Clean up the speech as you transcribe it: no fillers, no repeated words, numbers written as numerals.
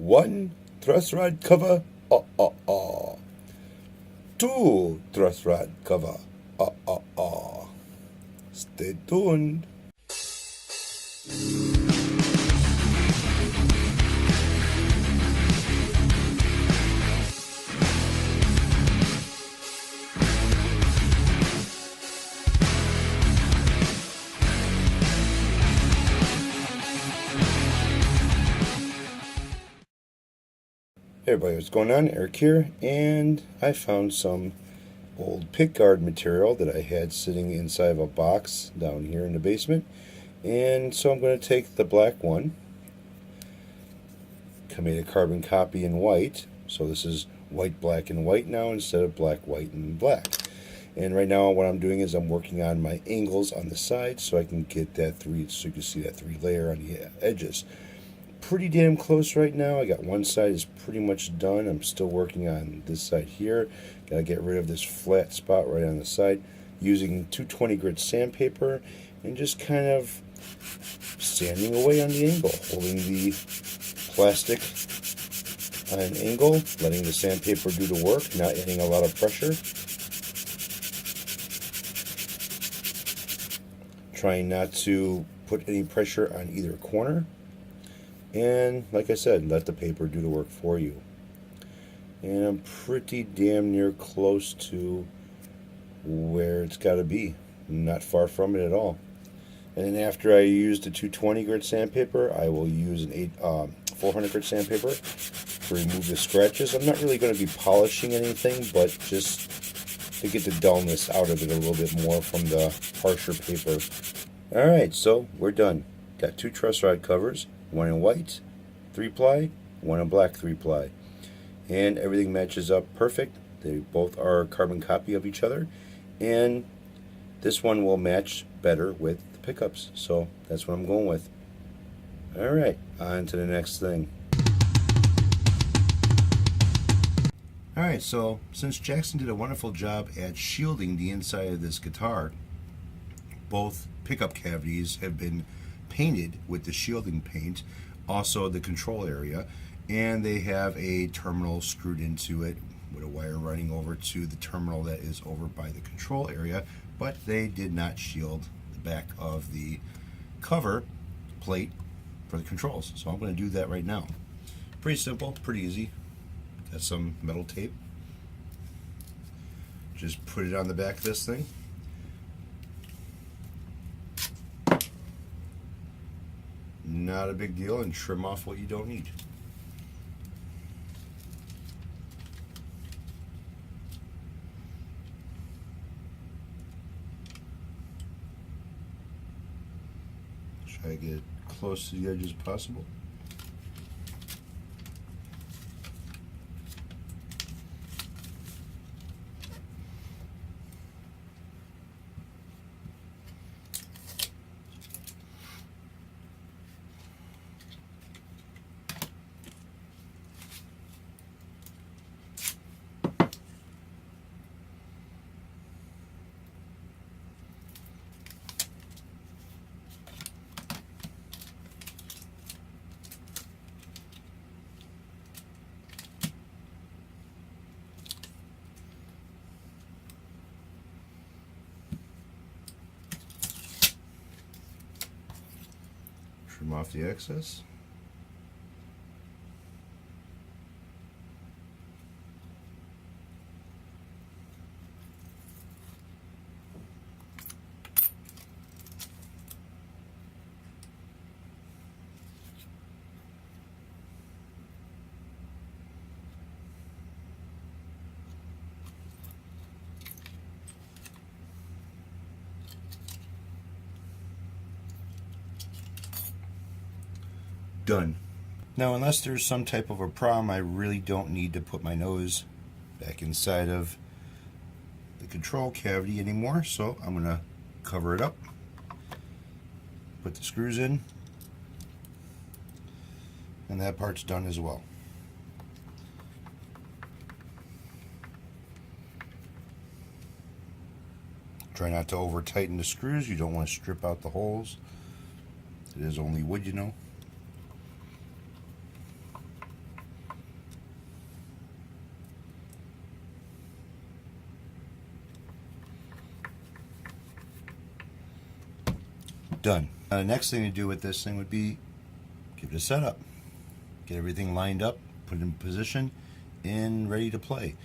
One truss rod cover, two truss rod cover, Stay tuned. Hey everybody, what's going on? Eric here, and I found some old pickguard material that I had sitting inside of a box down here in the basement. And so I'm going to take the black one, I made a carbon copy in white, so this is white, black, and white now instead of black, white, and black. And right now what I'm doing is I'm working on my angles on the side so I can get that so you can see that 3 layer on the edges. Pretty damn close right now. I got one side is pretty much done. I'm still working on this side here. Gotta get rid of this flat spot right on the side using 220 grit sandpaper and just kind of sanding away on the angle, holding the plastic on an angle, letting the sandpaper do the work, not adding a lot of pressure. Trying not to put any pressure on either corner. And like I said, let the paper do the work for you. And I'm pretty damn near close to where it's got to be. Not far from it at all. And then after I use the 220 grit sandpaper, I will use an 400 grit sandpaper to remove the scratches. I'm not really going to be polishing anything, but just to get the dullness out of it a little bit more from the harsher paper. Alright, so we're done. Got 2 truss rod covers. One in white 3-ply, one in black 3-ply, and everything matches up perfect. They both are a carbon copy of each other, and this one will match better with the pickups, so that's what I'm going with. Alright, on to the next thing. Alright, so since Jackson did a wonderful job at shielding the inside of this guitar, both pickup cavities have been painted with the shielding paint, also the control area, and they have a terminal screwed into it with a wire running over to the terminal that is over by the control area, but they did not shield the back of the cover plate for the controls, so I'm going to do that right now. Pretty simple, pretty easy. Got some metal tape, just put it on the back of this thing. Not a big deal, and trim off what you don't need. Try to get it close to the edge as possible. Trim off the excess. Done. Now, unless there's some type of a problem, I really don't need to put my nose back inside of the control cavity anymore, so I'm going to cover it up, put the screws in, and that part's done as well. Try not to over tighten the screws. You don't want to strip out the holes. It is only wood, you know. Done. The next thing to do with this thing would be give it a setup. Get everything lined up, put it in position, and ready to play.